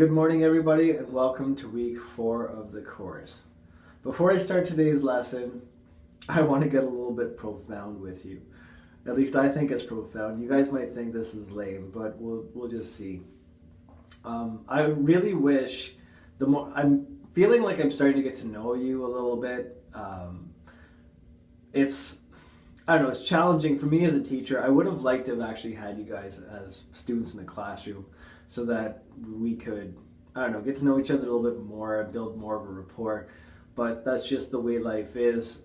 Good morning, everybody, and welcome to week 4 of the course. Before I start today's lesson, I want to get a little bit profound with you. At least I think it's profound. You guys might think this is lame, but we'll just see. I really wish I'm feeling like I'm starting to get to know you a little bit. It's I don't know. It's challenging for me as a teacher. I would have liked to have actually had you guys as students in the classroom, so that we could, I don't know, get to know each other a little bit more and build more of a rapport. But that's just the way life is.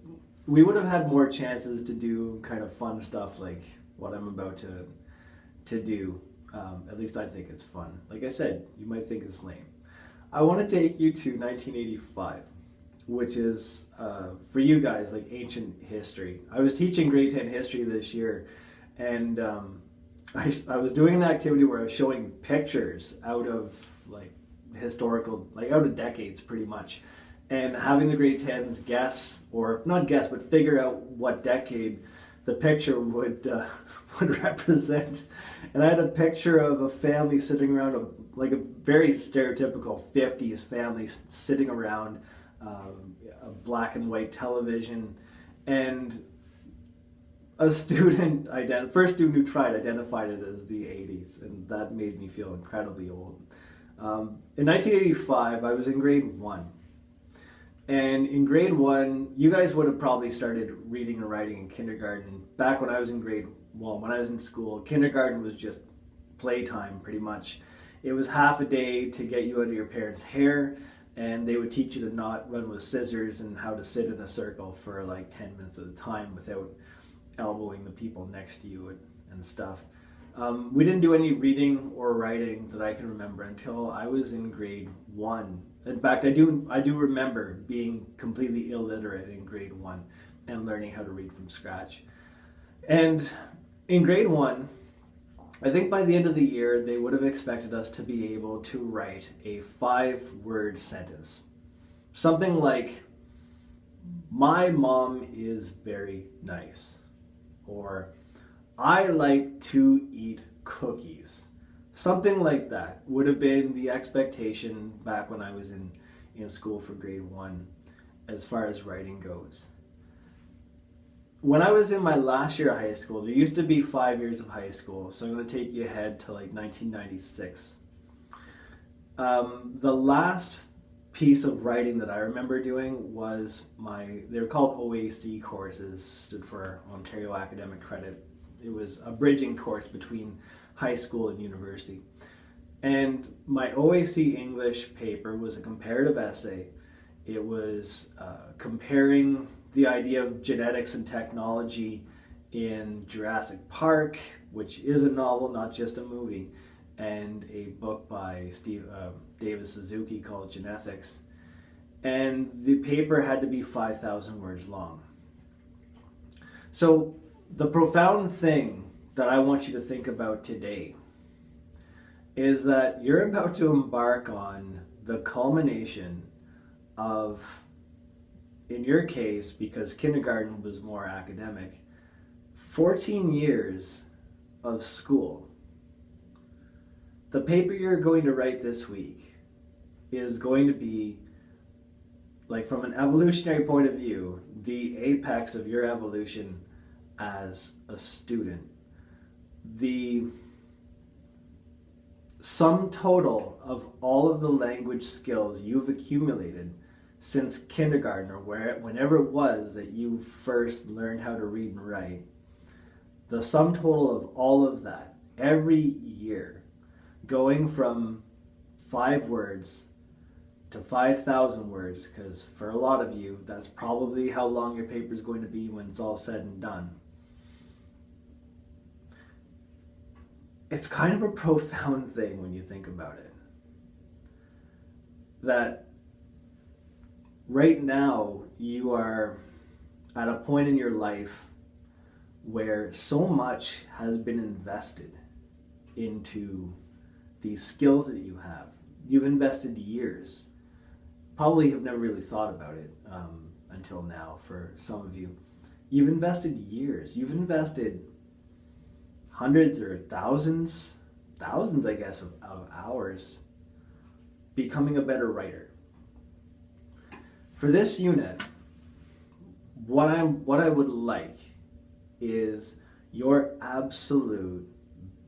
We would have had more chances to do kind of fun stuff like what I'm about to do. At least I think it's fun. Like I said, you might think it's lame. I want to take you to 1985, which is for you guys like ancient history. I was teaching grade 10 history this year, and I was doing an activity where I was showing pictures out of like historical, like out of decades pretty much, and having the grade 10s guess, or not guess, but figure out what decade the picture would would represent. And I had a picture of a family sitting around like a very stereotypical 50s family sitting around a black and white television, and a student, first student who tried, identified it as the 80s, and that made me feel incredibly old. In 1985, I was in grade 1. And in grade 1, you guys would have probably started reading and writing in kindergarten. Back when I was in when I was in school, kindergarten was just playtime pretty much. It was half a day to get you out of your parents' hair, and they would teach you to not run with scissors and how to sit in a circle for like 10 minutes at a time without elbowing the people next to you and stuff. We didn't do any reading or writing that I can remember until I was in grade 1. In fact, I do remember being completely illiterate in grade 1 and learning how to read from scratch. And in grade 1, I think by the end of the year, they would have expected us to be able to write a 5-word sentence. Something like, "My mom is very nice," or "I like to eat cookies." Something like that would have been the expectation back when I was in school for grade 1 as far as writing goes. When I was in my last year of high school, there used to be 5 years of high school, so I'm going to take you ahead to like 1996. The last piece of writing that I remember doing was they were called OAC courses, stood for Ontario Academic Credit. It was a bridging course between high school and university. And my OAC English paper was a comparative essay. It was comparing the idea of genetics and technology in Jurassic Park, which is a novel, not just a movie, and a book by David Suzuki called Genethics. And the paper had to be 5,000 words long. So the profound thing that I want you to think about today is that you're about to embark on the culmination of, in your case, because kindergarten was more academic, 14 years of school. The paper you're going to write this week is going to be, like, from an evolutionary point of view, the apex of your evolution as a student. The sum total of all of the language skills you've accumulated since kindergarten, or whenever it was that you first learned how to read and write, the sum total of all of that every year, going from 5 words to 5,000 words, because for a lot of you, that's probably how long your paper is going to be when it's all said and done. It's kind of a profound thing when you think about it. That right now you are at a point in your life where so much has been invested into these skills that you have. You've invested years. Probably have never really thought about it until now for some of you. You've invested years. You've invested hundreds or thousands, I guess, of hours becoming a better writer. For this unit, what I would like is your absolute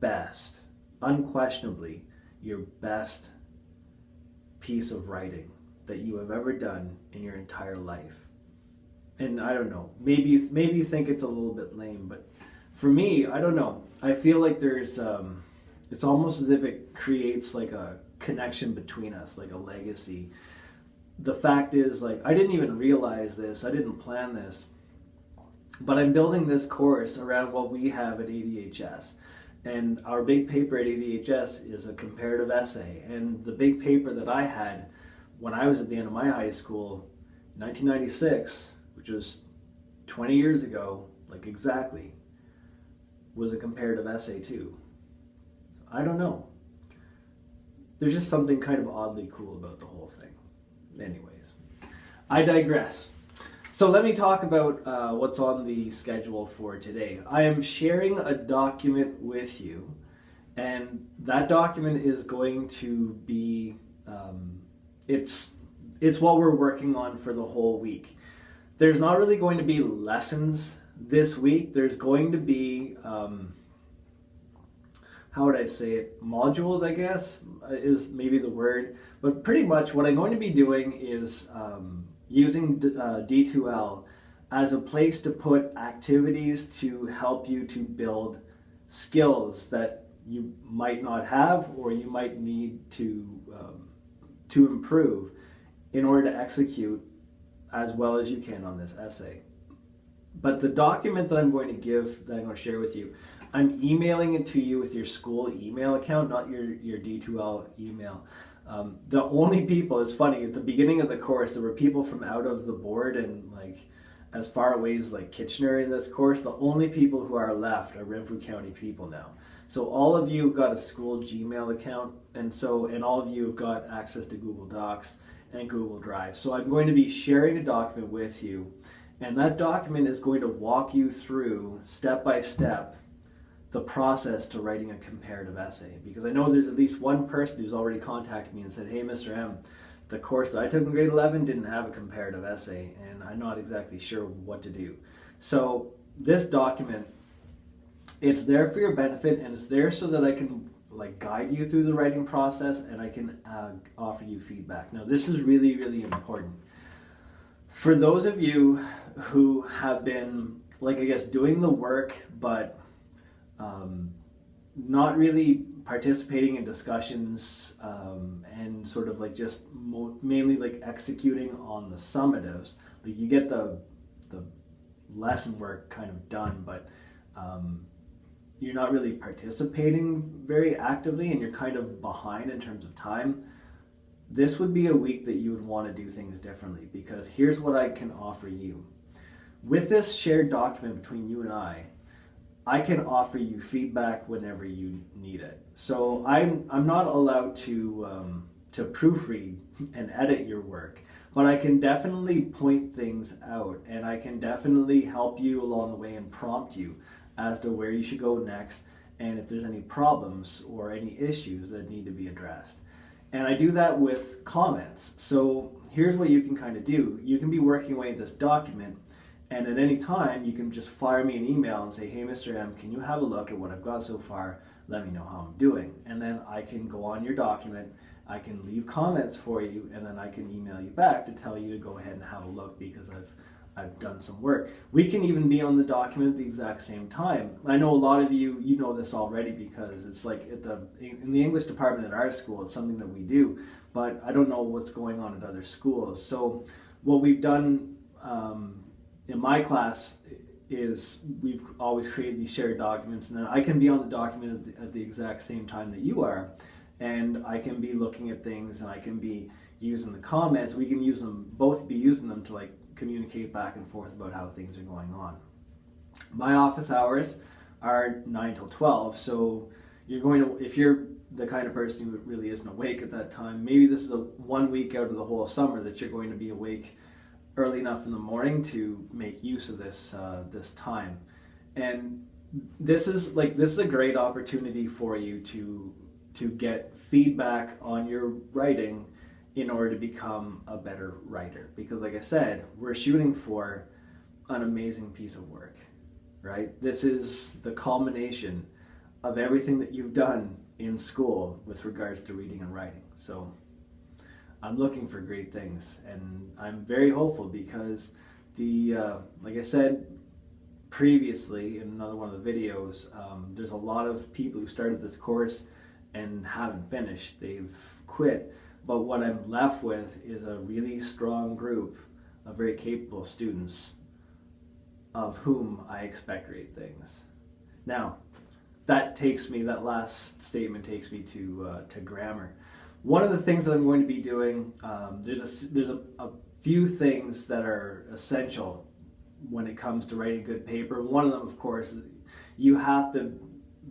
best, unquestionably, your best piece of writing that you have ever done in your entire life. And I don't know, maybe you think it's a little bit lame, but for me, I don't know. I feel like there's, it's almost as if it creates like a connection between us, like a legacy. The fact is, like, I didn't even realize this, I didn't plan this, but I'm building this course around what we have at ADHS. And our big paper at ADHS is a comparative essay. And the big paper that I had when I was at the end of my high school, 1996, which was 20 years ago, like exactly, was a comparative essay too. I don't know. There's just something kind of oddly cool about the whole thing. Anyways, I digress. So let me talk about what's on the schedule for today. I am sharing a document with you, and that document is going to be, it's what we're working on for the whole week. There's not really going to be lessons this week. There's going to be, how would I say it, modules, I guess, is maybe the word. But pretty much what I'm going to be doing is using D2L as a place to put activities to help you to build skills that you might not have or you might need to improve in order to execute as well as you can on this essay. But the document that I'm going to share with you, I'm emailing it to you with your school email account, not your D2L email. The only people, it's funny, at the beginning of the course, there were people from out of the board and like as far away as like Kitchener in this course. The only people who are left are Renfrew County people now. So all of you have got a school Gmail account, and all of you have got access to Google Docs and Google Drive. So I'm going to be sharing a document with you, and that document is going to walk you through step by step the process to writing a comparative essay. Because I know there's at least one person who's already contacted me and said, hey, Mr. M, the course that I took in grade 11 didn't have a comparative essay, and I'm not exactly sure what to do. So this document, it's there for your benefit, and it's there so that I can like guide you through the writing process, and I can offer you feedback. Now, this is really, really important. For those of you who have been, like, I guess, doing the work, but not really participating in discussions and sort of like just mainly like executing on the summatives, like you get the lesson work kind of done, but you're not really participating very actively and you're kind of behind in terms of time. This would be a week that you would want to do things differently, because here's what I can offer you. With this shared document between you and I can offer you feedback whenever you need it. So I'm not allowed to proofread and edit your work, but I can definitely point things out, and I can definitely help you along the way and prompt you as to where you should go next, and if there's any problems or any issues that need to be addressed. And I do that with comments. So here's what you can kind of do. You can be working away at this document, and at any time you can just fire me an email and say, hey, Mr. M, can you have a look at what I've got so far? Let me know how I'm doing. And then I can go on your document, I can leave comments for you, and then I can email you back to tell you to go ahead and have a look because I've done some work. We can even be on the document at the exact same time. I know a lot of you know this already because it's like in the English department at our school, it's something that we do, but I don't know what's going on at other schools. So what we've done in my class is we've always created these shared documents, and then I can be on the document at the exact same time that you are, and I can be looking at things, and I can be using the comments. We can both be using them to like communicate back and forth about how things are going on. My office hours are 9 till 12, so you're going to, if you're the kind of person who really isn't awake at that time, maybe this is the 1 week out of the whole summer that you're going to be awake early enough in the morning to make use of this time. And this is a great opportunity for you to get feedback on your writing in order to become a better writer. Because like I said, we're shooting for an amazing piece of work, right? This is the culmination of everything that you've done in school with regards to reading and writing. So I'm looking for great things, and I'm very hopeful because like I said previously in another one of the videos, there's a lot of people who started this course and haven't finished. They've quit. But what I'm left with is a really strong group of very capable students of whom I expect great things. Now, that last statement takes me to grammar. One of the things that I'm going to be doing, there's a few things that are essential when it comes to writing good paper. One of them, of course, is you have to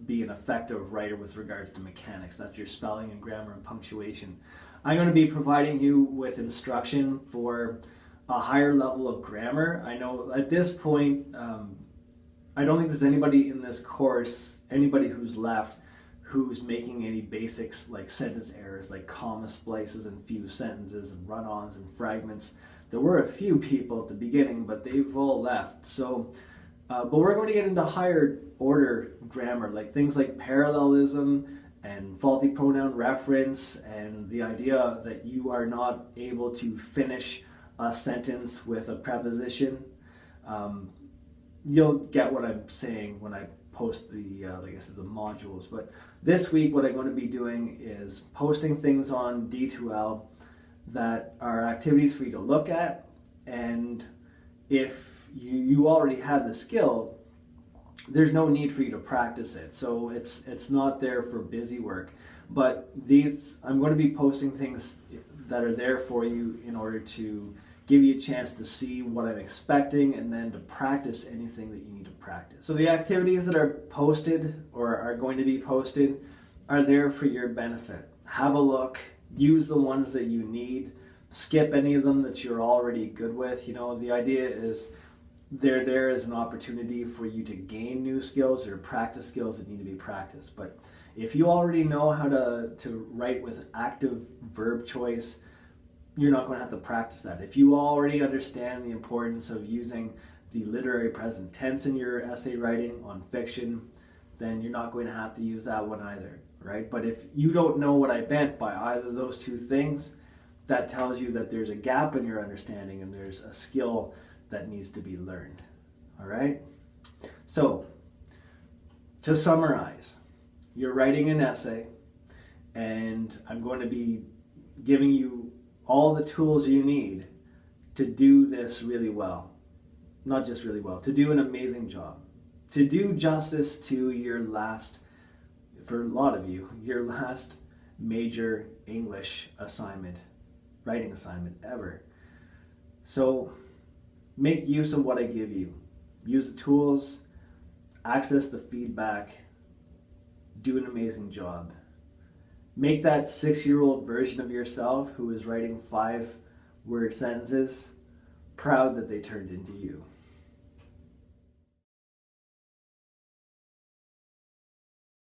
be an effective writer with regards to mechanics. That's your spelling and grammar and punctuation. I'm going to be providing you with instruction for a higher level of grammar. I know at this point, I don't think there's anybody in this course, anybody who's left, who's making any basics like sentence errors, like comma splices and fused sentences and run-ons and fragments. There were a few people at the beginning, but they've all left. So, but we're going to get into higher order grammar, like things like parallelism and faulty pronoun reference, and the idea that you are not able to finish a sentence with a preposition. You'll get what I'm saying when I post like I said, the modules. But this week, what I'm going to be doing is posting things on D2L that are activities for you to look at, and if you already have the skill, there's no need for you to practice it. So it's not there for busy work. But I'm going to be posting things that are there for you in order to give you a chance to see what I'm expecting and then to practice anything that you need to practice. So the activities that are posted or are going to be posted are there for your benefit. Have a look, use the ones that you need, skip any of them that you're already good with. You know, the idea is they're there as an opportunity for you to gain new skills or practice skills that need to be practiced. But if you already know how to write with active verb choice, you're not going to have to practice that. If you already understand the importance of using the literary present tense in your essay writing on fiction, then you're not going to have to use that one either, right? But if you don't know what I meant by either of those two things, that tells you that there's a gap in your understanding and there's a skill that needs to be learned, all right? So, to summarize, you're writing an essay, and I'm going to be giving you all the tools you need to do this really well. Not just really well, to do an amazing job. To do justice to your last, for a lot of you, your last major English assignment, writing assignment ever. So make use of what I give you. Use the tools, access the feedback, do an amazing job. Make that 6-year-old version of yourself who is writing 5-word sentences proud that they turned into you.